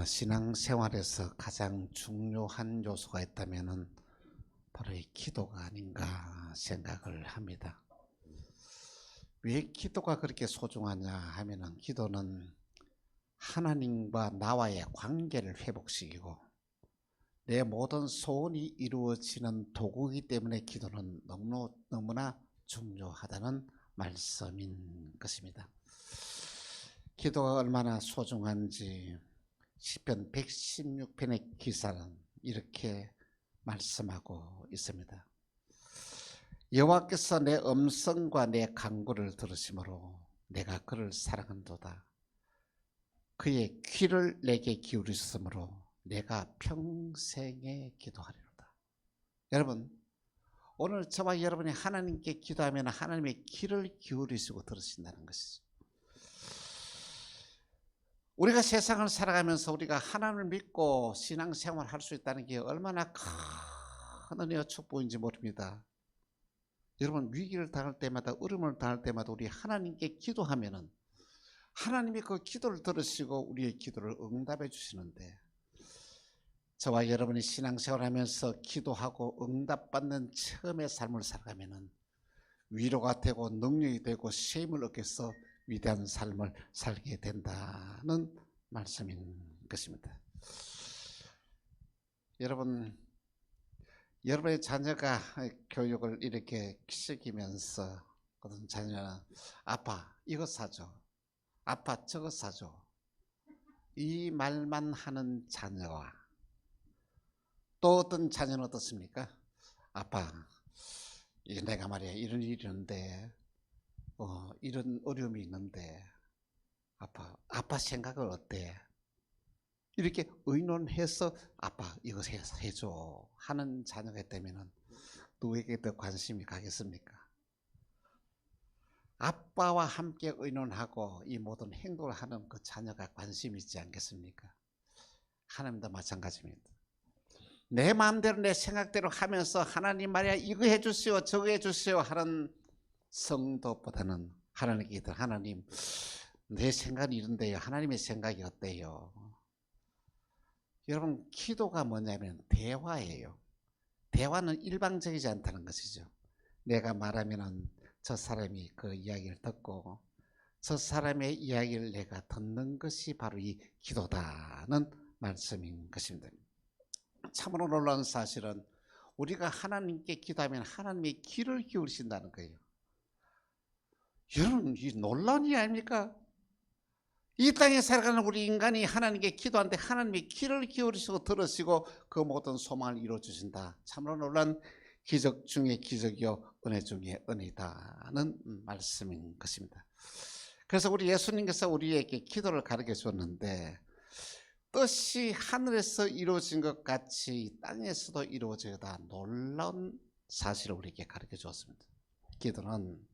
신앙생활에서 가장 중요한 요소가 있다면은 바로 이 기도가 아닌가 생각을 합니다. 왜 기도가 그렇게 소중하냐 하면은 기도는 하나님과 나와의 관계를 회복시키고 내 모든 소원이 이루어지는 도구이기 때문에 기도는 너무나 중요하다는 말씀인 것입니다. 기도가 얼마나 소중한지 시편 116편의 기사는 이렇게 말씀하고 있습니다. 여호와께서 내 음성과 내 간구를 들으심으로 내가 그를 사랑한도다. 그의 귀를 내게 기울이심으로 내가 평생에 기도하리로다. 여러분, 오늘 저와 여러분이 하나님께 기도하면 하나님의 귀를 기울이시고 들으신다는 것이죠. 우리가 세상을 살아가면서 우리가 하나님을 믿고 신앙생활을 할 수 있다는 게 얼마나 큰 은혜와 축복인지 모릅니다. 여러분, 위기를 당할 때마다, 어려움을 당할 때마다 우리 하나님께 기도하면은 하나님이 그 기도를 들으시고 우리의 기도를 응답해 주시는데, 저와 여러분이 신앙생활을 하면서 기도하고 응답받는 처음의 삶을 살아가면은 위로가 되고 능력이 되고 쉼을 얻게서 위대한 삶을 살게 된다는 말씀인 것입니다. 여러분, 여러분의 자녀가 교육을 이렇게 시키면서 어떤 자녀는 아빠 이거 사줘, 아빠 저거 사줘, 이 말만 하는 자녀와 또 어떤 자녀는 어떻습니까? 아빠, 이게 내가 말이야 이런 일이 있는데 이런 어려움이 있는데 아빠 생각은 어때? 이렇게 의논해서 아빠 이거 해줘 하는 자녀가 있다면 누구에게 더 관심이 가겠습니까? 아빠와 함께 의논하고 이 모든 행동을 하는 그 자녀가 관심이 있지 않겠습니까? 하나님도 마찬가지입니다. 내 마음대로 내 생각대로 하면서 하나님 말이야 이거 해주시오 저거 해주시오 하는 성도보다는 하나님께 하나님 내 생각이 이런데요 하나님의 생각이 어때요? 여러분, 기도가 뭐냐면 대화예요. 대화는 일방적이지 않다는 것이죠. 내가 말하면은 저 사람이 그 이야기를 듣고 저 사람의 이야기를 내가 듣는 것이 바로 이 기도다는 말씀인 것입니다. 참으로 놀라운 사실은 우리가 하나님께 기도하면 하나님의 귀를 기울이신다는 거예요. 여러분, 이 놀라운 일 아닙니까? 이 땅에 살아가는 우리 인간이 하나님께 기도하는데 하나님이 귀를 기울이시고 들으시고 그 모든 소망을 이루어주신다. 참으로 놀라운 기적 중에 기적이요 은혜 중에 은혜다는 말씀인 것입니다. 그래서 우리 예수님께서 우리에게 기도를 가르쳐 줬는데 뜻이 하늘에서 이루어진 것 같이 땅에서도 이루어져다 놀라운 사실을 우리에게 가르쳐 주었습니다. 기도는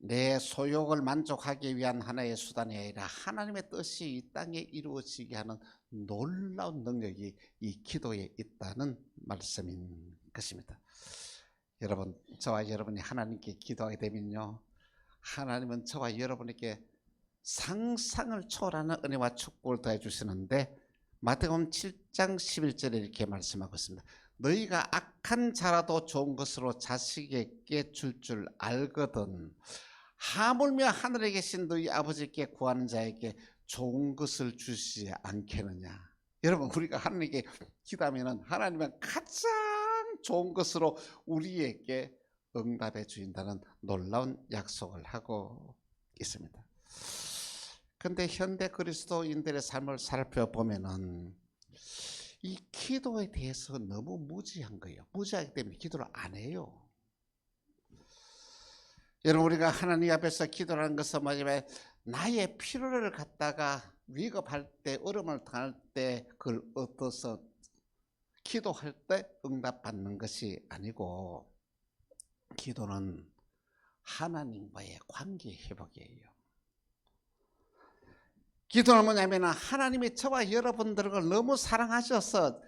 내 소욕을 만족하기 위한 하나의 수단이 아니라 하나님의 뜻이 이 땅에 이루어지게 하는 놀라운 능력이 이 기도에 있다는 말씀인 것입니다. 여러분, 저와 여러분이 하나님께 기도하게 되면요 하나님은 저와 여러분에게 상상을 초월하는 은혜와 축복을 더해 주시는데 마태복음 7장 11절에 이렇게 말씀하고 있습니다. 너희가 악한 자라도 좋은 것으로 자식에게 줄 알거든 하물며 하늘에 계신 너희 아버지께 구하는 자에게 좋은 것을 주시지 않겠느냐. 여러분, 우리가 하나님께 기도하면 하나님은 가장 좋은 것으로 우리에게 응답해 주신다는 놀라운 약속을 하고 있습니다. 그런데 현대 그리스도인들의 삶을 살펴보면은 이 기도에 대해서 너무 무지한 거예요. 무지하기 때문에 기도를 안 해요. 여러분, 우리가 하나님 앞에서 기도하는 것은 뭐냐면 나의 필요를 갖다가 위급할 때 어려움을 당할 때 그걸 얻어서 기도할 때 응답받는 것이 아니고 기도는 하나님과의 관계 회복이에요. 기도는 뭐냐면 하나님이 저와 여러분들을 너무 사랑하셔서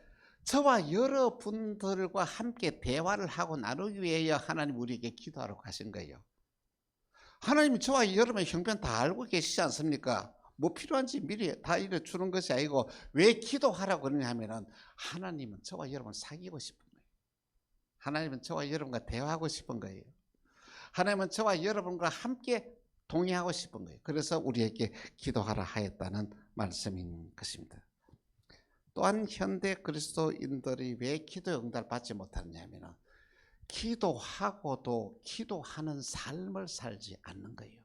저와 여러분들과 함께 대화를 하고 나누기 위해 하나님 우리에게 기도하라고 하신 거예요. 하나님이 저와 여러분의 형편 다 알고 계시지 않습니까? 뭐 필요한지 미리 다 이뤄주는 것이 아니고 왜 기도하라고 그러냐 하면은 하나님은 저와 여러분을 사귀고 싶은 거예요. 하나님은 저와 여러분과 대화하고 싶은 거예요. 하나님은 저와 여러분과 함께 동의하고 싶은 거예요. 그래서 우리에게 기도하라 하였다는 말씀인 것입니다. 또한 현대 그리스도인들이 왜 기도의 응답을 받지 못하느냐 하면 기도하고도 기도하는 삶을 살지 않는 거예요.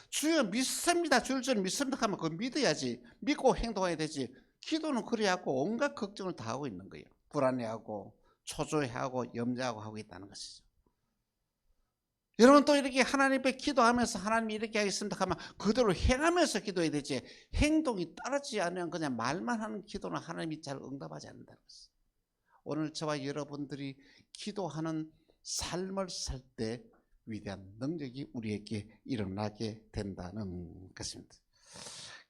주여 믿습니다. 주를 믿습니다 하면 그거 믿어야지. 믿고 행동해야 되지. 기도는 그래야고 온갖 걱정을 다 하고 있는 거예요. 불안해하고 초조해하고 염려하고 하고 있다는 것이죠. 여러분 또 이렇게 하나님 앞에 기도하면서 하나님이 이렇게 하겠습니다 하면 그대로 행하면서 기도해야 되지. 행동이 따르지 않으면 그냥 말만 하는 기도는 하나님이 잘 응답하지 않는다는 것이죠. 오늘 저와 여러분들이 기도하는 삶을 살 때 위대한 능력이 우리에게 일어나게 된다는 것입니다.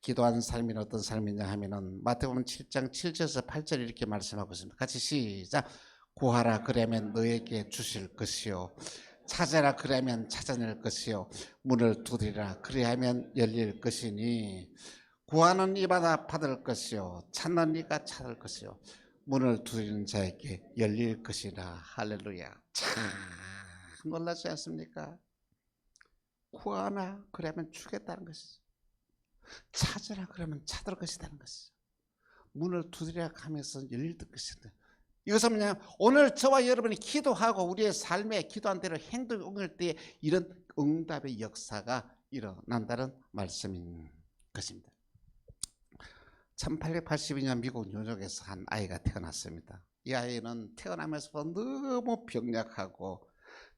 기도하는 삶이 어떤 삶이냐 하면은 마태복음 7장 7절에서 8절 이렇게 말씀하고 있습니다. 같이 시작. 구하라 그러면 너에게 주실 것이요 찾아라 그러면 찾아낼 것이요 문을 두드리라 그리하면 열릴 것이니 구하는 이마다 받을 것이요 찾는 이가 찾을 것이요 문을 두드리는 자에게 열릴 것이라. 할렐루야. 참 놀라지 않습니까? 구하나 그러면 주겠다는 것이죠. 찾으라 그러면 찾을 것이라는 것이죠. 문을 두드리라 하면서 열릴 것이다. 이것은 뭐냐? 오늘 저와 여러분이 기도하고 우리의 삶에 기도한 대로 행동이 옮길 때 이런 응답의 역사가 일어난다는 말씀인 것입니다. 1882년 미국 뉴욕에서 한 아이가 태어났습니다. 이 아이는 태어나면서 너무 병약하고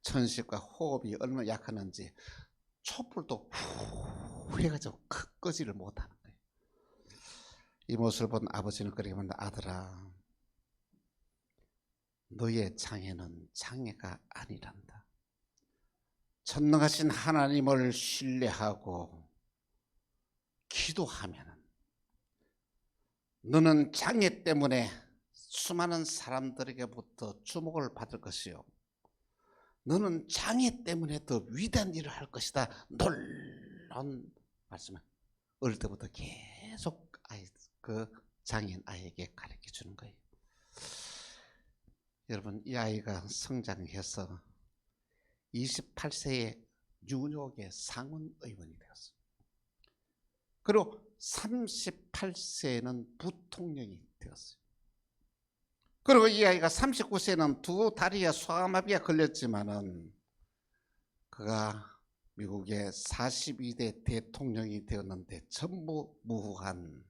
천식과 호흡이 얼마나 약하는지 촛불도 후 해가지고 끄지를 못하는 거예요. 이 모습을 본 아버지는 그렇게 말합니다. 아들아, 너의 장애는 장애가 아니란다. 전능하신 하나님을 신뢰하고 기도하면 너는 장애 때문에 수많은 사람들에게부터 주목을 받을 것이요 너는 장애 때문에 더 위대한 일을 할 것이다. 놀라운 말씀을 어릴 때부터 계속 그 장애인 아이에게 가르쳐 주는 거예요. 여러분, 이 아이가 성장해서 28세에 뉴욕의 상원 의원이 되었어요. 그리고 38세에는 부통령이 되었어요. 그리고 이 아이가 39세에는 두 다리에 소아마비가 걸렸지만은 그가 미국의 42대 대통령이 되었는데 전무후무한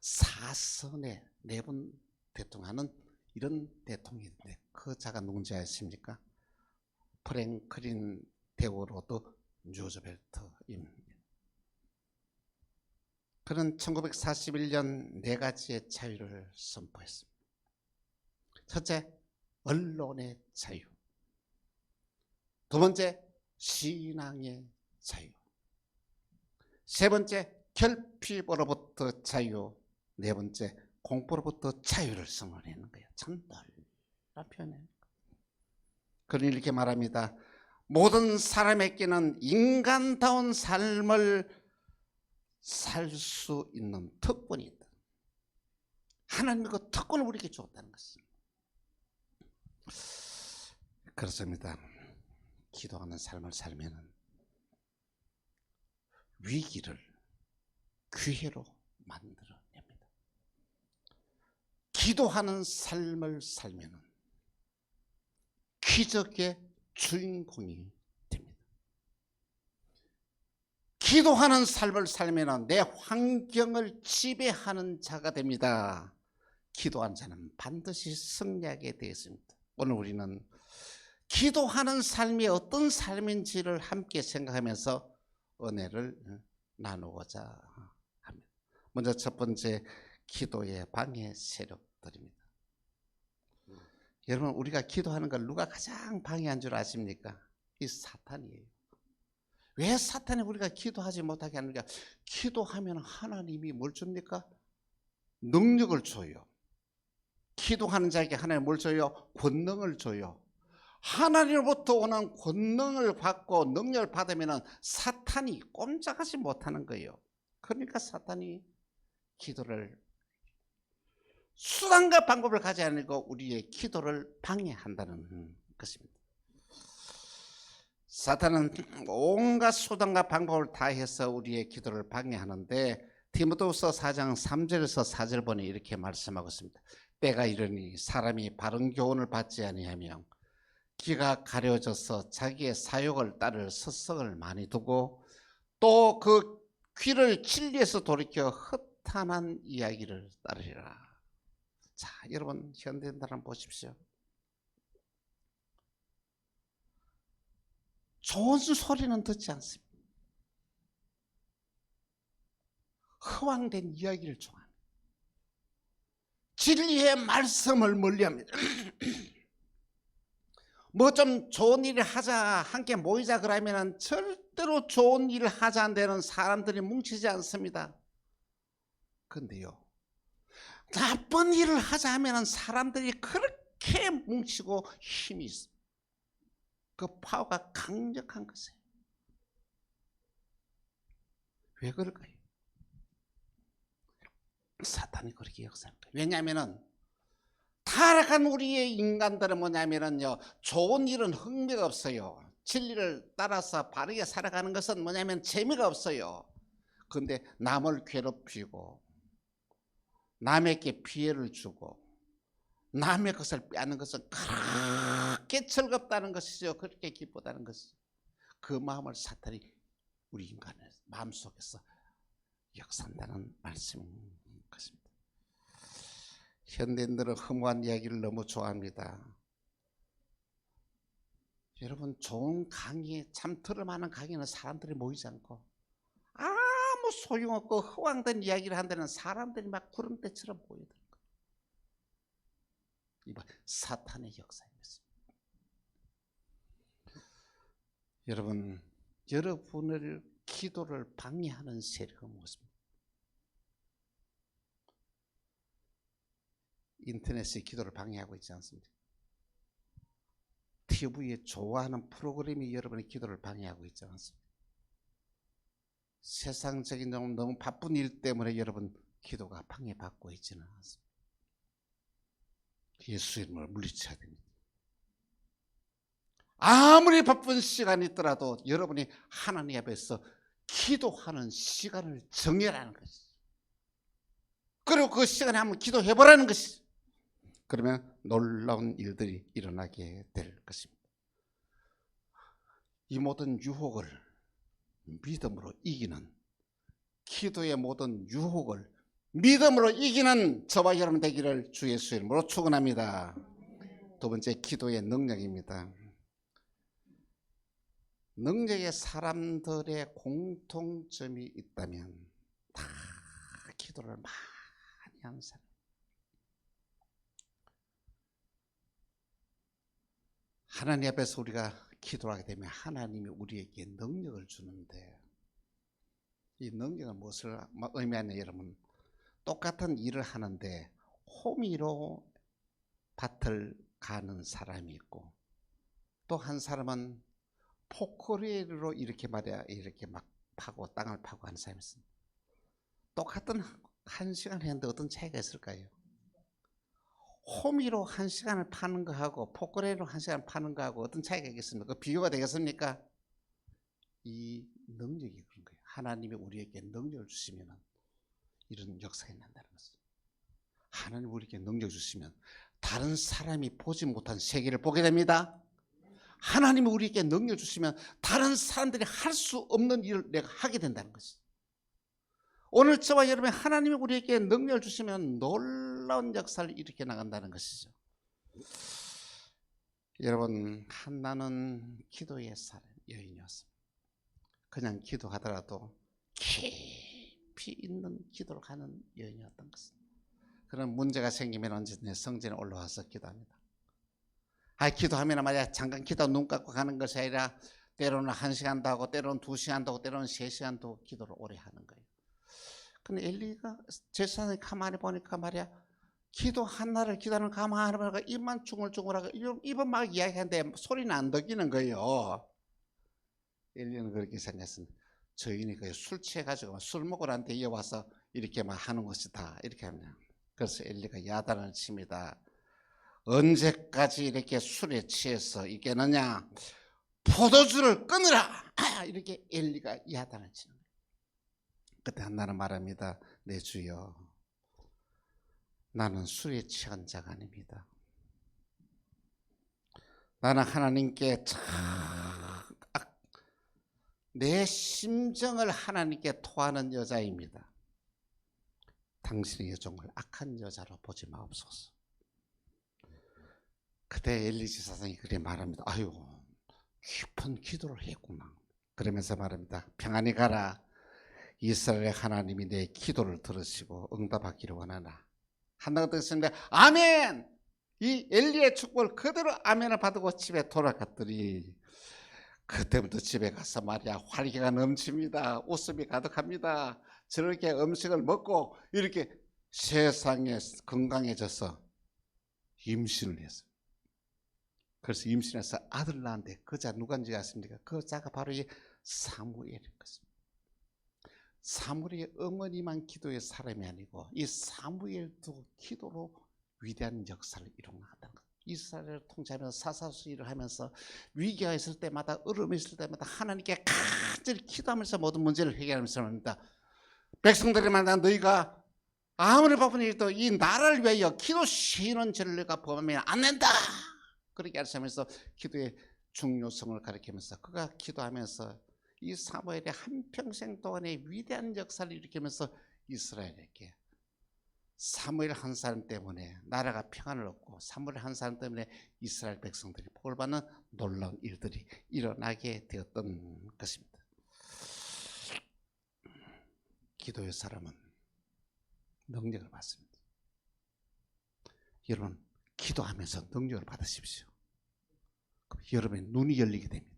4선의 4분 대통령하는 이런 대통령인데 그 자가 누군지 아십니까? 프랭클린 데오로드 루즈벨트입니다. 그는 1941년 4가지의 자유를 선포했습니다. 첫째, 언론의 자유. 두 번째, 신앙의 자유. 세 번째, 결핍으로부터 자유. 네 번째, 공포로부터 자유를 선언하는 거예요. 참 놀라운 표현이에요. 그는 이렇게 말합니다. 모든 사람에게는 인간다운 삶을 살 수 있는 특권이 있다. 하나님이 그 특권을 우리에게 주었다는 것입니다. 그렇습니다. 기도하는 삶을 살면 위기를 기회로 만들어냅니다. 기도하는 삶을 살면 기적의 주인공이 됩니다. 기도하는 삶을 살면 내 환경을 지배하는 자가 됩니다. 기도한 자는 반드시 승리하게 되어 있습니다. 오늘 우리는 기도하는 삶이 어떤 삶인지를 함께 생각하면서 은혜를 나누고자 합니다. 먼저 첫 번째, 기도의 방해 세력들입니다. 여러분, 우리가 기도하는 걸 누가 가장 방해한 줄 아십니까? 이 사탄이에요. 왜 사탄이 우리가 기도하지 못하게 하는가? 기도하면 하나님이 뭘 줍니까? 능력을 줘요. 기도하는 자에게 하나님 뭘 줘요? 권능을 줘요. 하나님으로부터 오는 권능을 받고 능력을 받으면 사탄이 꼼짝하지 못하는 거예요. 그러니까 사탄이 기도를 수단과 방법을 가지 않고 우리의 기도를 방해한다는 것입니다. 사탄은 온갖 수단과 방법을 다해서 우리의 기도를 방해하는데 디모데후서 4장 3절에서 4절 보니 이렇게 말씀하고 있습니다. 때가 이르니 사람이 바른 교훈을 받지 아니하며 귀가 가려져서 자기의 사욕을 따를 습성을 많이 두고 또 그 귀를 진리에서 돌이켜 허탄한 이야기를 따르리라. 자, 여러분 현대인들은 보십시오. 좋은 소리는 듣지 않습니다. 허황된 이야기를 좋아합니다. 진리의 말씀을 멀리합니다. 뭐 좀 좋은 일을 하자, 함께 모이자 그러면은 절대로 좋은 일을 하자는 데는 사람들이 뭉치지 않습니다. 근데요, 나쁜 일을 하자 하면은 사람들이 그렇게 뭉치고 힘이 있습니다. 그 파워가 강력한 것이에요. 왜 그럴까요? 사탄이 그렇게 역사하는 거예요. 왜냐하면은 타락한 우리의 인간들은 뭐냐면은요, 좋은 일은 흥미가 없어요. 진리를 따라서 바르게 살아가는 것은 뭐냐면 재미가 없어요. 그런데 남을 괴롭히고 남에게 피해를 주고 남의 것을 빼앗는 것은 그렇게 즐겁다는 것이죠. 그렇게 기쁘다는 것이죠. 그 마음을 사탄이 우리 인간의 마음속에서 역사한다는 말씀인 것입니다. 현대인들은 허무한 이야기를 너무 좋아합니다. 여러분, 좋은 강의, 참 들을만한 강의는 사람들이 모이지 않고 아무 소용없고 허황된 이야기를 한다는 사람들이 막 구름대처럼 모여드는 거예요. 이번 사탄의 역사입니다. 여러분, 여러분을 기도를 방해하는 세력은 무엇입니까? 인터넷이 기도를 방해하고 있지 않습니까? TV에 좋아하는 프로그램이 여러분의 기도를 방해하고 있지 않습니까? 세상적인 너무 바쁜 일 때문에 여러분 기도가 방해받고 있지는 않습니다. 예수 이름으로 물리쳐야 됩니다. 아무리 바쁜 시간이 있더라도 여러분이 하나님 앞에서 기도하는 시간을 정해라는 것이죠. 그리고 그 시간에 한번 기도해보라는 것이죠. 그러면 놀라운 일들이 일어나게 될 것입니다. 이 모든 유혹을 믿음으로 이기는, 기도의 모든 유혹을 믿음으로 이기는 저와 여러분 되기를 주 예수 이름으로 축원합니다. 두 번째, 기도의 능력입니다. 능력의 사람들의 공통점이 있다면 다 기도를 많이 하는 사람. 하나님 앞에서 우리가 기도하게 되면 하나님이 우리에게 능력을 주는데, 이 능력은 무엇을 의미하냐 여러분, 똑같은 일을 하는데 호미로 밭을 가는 사람이 있고 또 한 사람은 포크레일로 이렇게 말이야 이렇게 막 파고 땅을 파고 하는 사람이 있습니다. 똑같은 1시간 했는데 어떤 차이가 있을까요? 호미로 1시간을 파는 거하고 포크레일로 1시간 파는 거하고 어떤 차이가 있겠습니까? 그 비교가 되겠습니까? 이 능력이 그런 거예요. 하나님이 우리에게 능력을 주시면 이런 역사가 난다는 것이죠. 하나님 우리에게 능력 주시면 다른 사람이 보지 못한 세계를 보게 됩니다. 하나님이 우리에게 능력 주시면 다른 사람들이 할 수 없는 일을 내가 하게 된다는 것이죠. 오늘 저와 여러분, 하나님이 우리에게 능력을 주시면 놀라운 역사를 일으켜 나간다는 것이죠. 여러분, 한나는 기도의 여인이었습니다. 그냥 기도하더라도 깊이 있는 기도를 하는 여인이었던 것입니다. 그런 문제가 생기면 언제든지 성전에 올라와서 기도합니다. 기도하면 말이야 잠깐 기도 눈 감고 가는 것이 아니라 때로는 1시간도 하고 때로는 2시간도 하고 때로는 3시간도 기도를 오래 하는 거예요. 근데 엘리가 제사장이 가만히 보니까 말이야 기도 한나를 기도하는 가만히 보니까 입만 중얼중얼하고 입은 막 이야기하는데 소리는 안 듣기는 거예요. 엘리는 그렇게 생각했습니다. 저인이 술 취해가지고 술 먹고 난 뒤에 와서 이렇게 막 하는 것이다. 이렇게 합니다. 그래서 엘리가 야단을 칩니다. 언제까지 이렇게 술에 취해서 있겠느냐? 포도주를 끊으라! 이렇게 엘리가 야단을 치는 거예요. 그때 한나는 말합니다. 내 주여, 나는 술에 취한 자가 아닙니다. 나는 하나님께 내 심정을 하나님께 토하는 여자입니다. 당신의 여종을 악한 여자로 보지 마옵소서. 그때 엘리 지사장이 그렇게 말합니다. 아유, 깊은 기도를 했구나. 그러면서 말합니다. 평안히 가라. 이스라엘의 하나님이 내 기도를 들으시고 응답하기를 원하나. 한나가 듣습니다. 아멘! 이 엘리의 축복을 그대로 아멘을 받고 집에 돌아갔더니 그때부터 집에 가서 말이야 활기가 넘칩니다. 웃음이 가득합니다. 저렇게 음식을 먹고 이렇게 세상에 건강해져서 임신을 했어요. 그래서 임신해서 아들 낳았는데 그 자 누구인지 아십니까? 그 자가 바로 이 사무엘인 것입니다. 사무엘의 어머니만 기도의 사람이 아니고 이 사무엘도 기도로 위대한 역사를 이룬다는 것. 이스라엘을 통치하면서 사사수일을 하면서 위기가 있을 때마다 어려움이 있을 때마다 하나님께 간절히 기도하면서 모든 문제를 해결하면서 합니다. 백성들이 만나 너희가 아무리 바쁜 일도 이 나라를 위하여 기도 쉬는 죄를 내가 범하면 안 된다. 그렇게 하면서 기도의 중요성을 가르치면서 그가 기도하면서 이 사무엘의 한평생 동안의 위대한 역사를 일으키면서 이스라엘에게 사무엘 한 사람 때문에 나라가 평안을 얻고 사무엘 한 사람 때문에 이스라엘 백성들이 복을 받는 놀라운 일들이 일어나게 되었던 것입니다. 기도의 사람은 능력을 받습니다. 여러분 기도하면서 능력을 받으십시오. 그럼 여러분의 눈이 열리게 됩니다.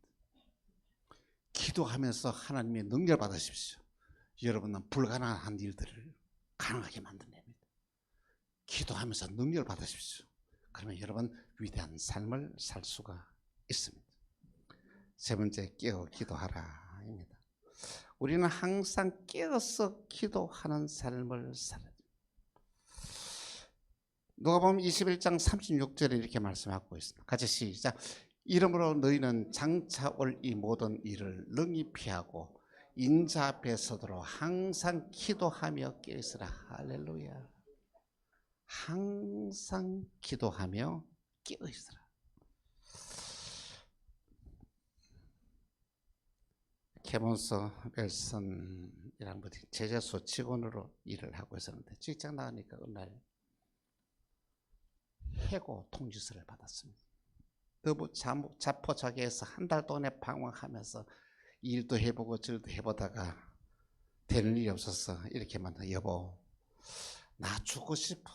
기도하면서 하나님의 능력을 받으십시오. 여러분은 불가능한 일들을 가능하게 만듭니다. 기도하면서 능력을 받으십시오. 그러면 여러분 위대한 삶을 살 수가 있습니다. 세 번째, 깨어 기도하라입니다. 우리는 항상 깨어서 기도하는 삶을 살아야 됩니다. 누가복음 21장 36절에 이렇게 말씀하고 있습니다. 같이 시작. 이러므로 너희는 장차 올 이 모든 일을 능히 피하고 인자 앞에 서도록 항상 기도하며 깨어있으라. 할렐루야. 항상 기도하며 깨어있으라. 케몬서 벨슨이라는 분이 제자소 직원으로 일을 하고 있었는데 직장 나가니까 어느 날 해고 통지서를 받았습니다. 너무 자포자기해서 한 달 동안에 방황하면서 일도 해보고 저도 해보다가 되는 일이 없어서 이렇게 만나 여보 나 죽고 싶어.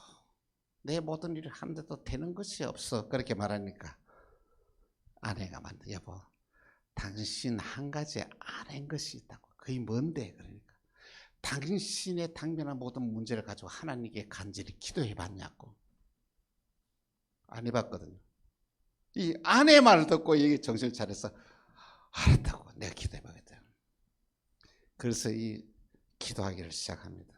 내 모든 일을 하는데도 되는 것이 없어. 그렇게 말하니까 아내가 만나 여보 당신 한 가지 아는 것이 있다고. 그게 뭔데? 그러니까 당신의 당면한 모든 문제를 가지고 하나님께 간절히 기도해 봤냐고. 안 해봤거든요. 이 아내 말을 듣고 여기 정신을 차려서 알았다고 내가 기도해 보겠다. 그래서 이 기도하기를 시작합니다.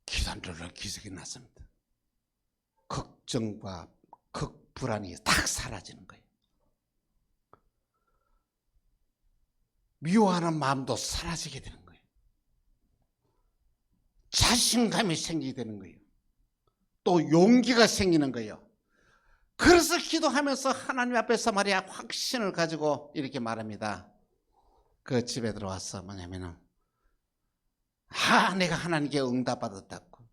기도하는 기적이 났습니다. 걱정과 불안이 딱 사라지는 거예요. 미워하는 마음도 사라지게 되는 거예요. 자신감이 생기게 되는 거예요. 또 용기가 생기는 거예요. 그래서 기도하면서 하나님 앞에서 말이야 확신을 가지고 이렇게 말합니다. 그 집에 들어와서 뭐냐면은 내가 하나님께 응답받았다고.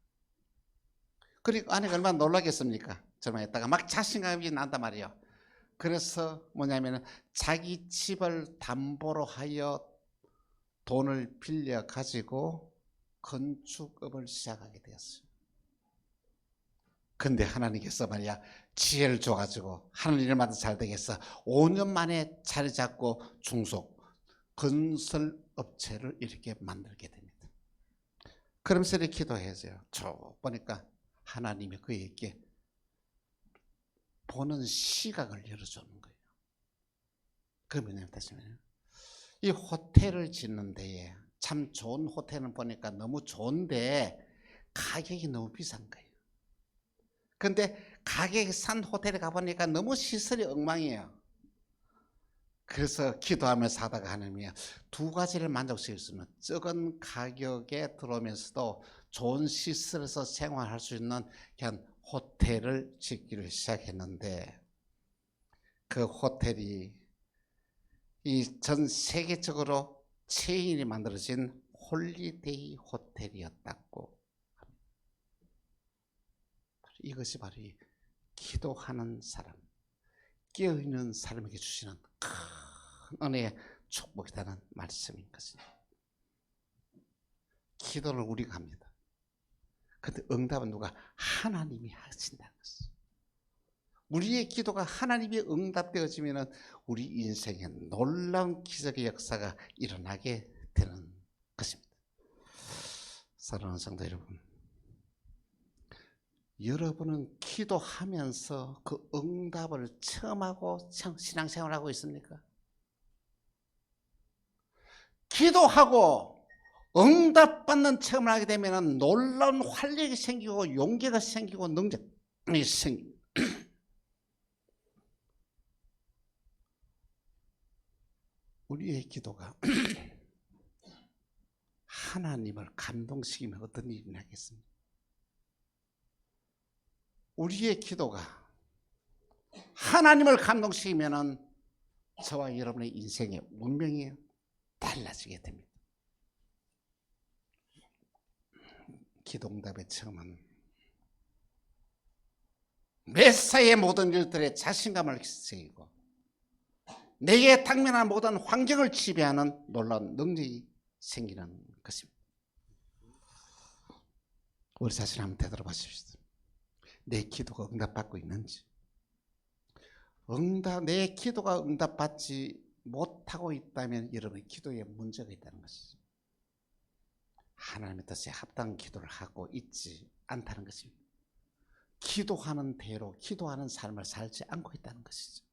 그리고 아내가 얼마나 놀라겠습니까? 저만 했다가 막 자신감이 난단 말이에요. 그래서 뭐냐면은 자기 집을 담보로 하여 돈을 빌려 가지고 건축업을 시작하게 되었어요. 근데 하나님께서 말이야 지혜를 줘가지고 하는 일마다 잘 되겠어. 5년 만에 자리 잡고 중소 건설업체를 이렇게 만들게 됩니다. 그러면서 이렇게 기도해서요. 쭉 보니까 하나님이 그에게 보는 시각을 열어주는 거예요. 그게 뭐냐면 이 호텔을 짓는 데에 참 좋은 호텔은 보니까 너무 좋은데 가격이 너무 비싼 거예요. 그런데 가격이 싼 호텔에 가보니까 너무 시설이 엉망이에요. 그래서 기도하면서 하다가 하나님이 두 가지를 만족시킬 수 있는 적은 가격에 들어오면서도 좋은 시설에서 생활할 수 있는 그냥 호텔을 짓기를 시작했는데, 그 호텔이 이 전 세계적으로 체인이 만들어진 홀리데이 호텔이었다고 합니다. 이것이 바로 이 기도하는 사람, 깨어있는 사람에게 주시는 큰 은혜의 축복이라는 말씀인 것입니다. 기도를 우리가 합니다. 그런데 응답은 누가? 하나님이 하신다는 것이죠. 우리의 기도가 하나님이 응답되어지면 우리 인생에 놀라운 기적의 역사가 일어나게 되는 것입니다. 사랑하는 성도 여러분, 여러분은 기도하면서 그 응답을 체험하고 신앙생활을 하고 있습니까? 기도하고 응답받는 체험을 하게 되면 놀라운 활력이 생기고 용기가 생기고 능력이 생깁니다. 우리의 기도가 하나님을 감동시키면 어떤 일이 나겠습니까? 우리의 기도가 하나님을 감동시키면 저와 여러분의 인생의 운명이 달라지게 됩니다. 기도응답의 체험은 메사의 모든 일들에 자신감을 세우고 내게 당면한 모든 환경을 지배하는 놀라운 능력이 생기는 것입니다. 우리 자신 한번 되돌아보십시오. 내 기도가 응답받고 있는지, 내 기도가 응답받지 못하고 있다면 여러분의 기도에 문제가 있다는 것이죠. 하나님의 뜻에 합당한 기도를 하고 있지 않다는 것입니다. 기도하는 대로 기도하는 삶을 살지 않고 있다는 것이죠.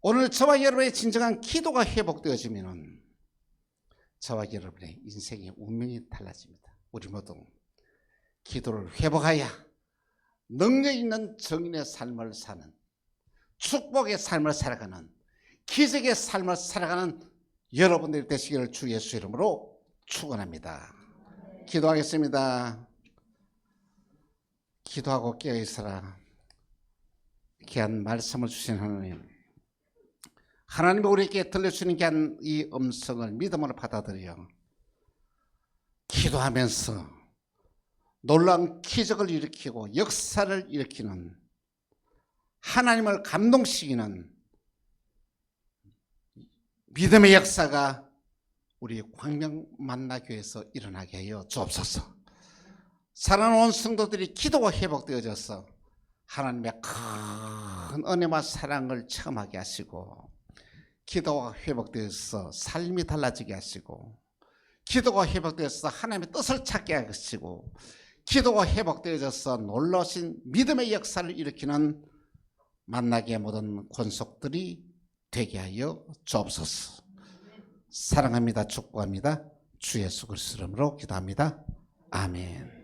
오늘 저와 여러분의 진정한 기도가 회복되어지면 저와 여러분의 인생의 운명이 달라집니다. 우리 모두 기도를 회복하여 능력 있는 정인의 삶을 사는, 축복의 삶을 살아가는, 기적의 삶을 살아가는 여러분들이 되시기를 주 예수 이름으로 축원합니다. 기도하겠습니다. 기도하고 깨어있으라. 귀한 말씀을 주신 하나님이 우리에게 들려주는 귀한 이 음성을 믿음으로 받아들여 기도하면서 놀라운 기적을 일으키고 역사를 일으키는, 하나님을 감동시키는 믿음의 역사가 우리 광명 만나교회에서 일어나게 하여 주옵소서. 사랑하는 온 성도들이 기도가 회복되어져서 하나님의 큰 은혜와 사랑을 체험하게 하시고, 기도가 회복되어서 삶이 달라지게 하시고, 기도가 회복되어서 하나님의 뜻을 찾게 하시고, 기도가 회복되어져서 놀라우신 믿음의 역사를 일으키는 만나게 모든 권속들이 되게 하여 주옵소서. 사랑합니다. 축복합니다. 주 예수 그리스도 이름으로 기도합니다. 아멘.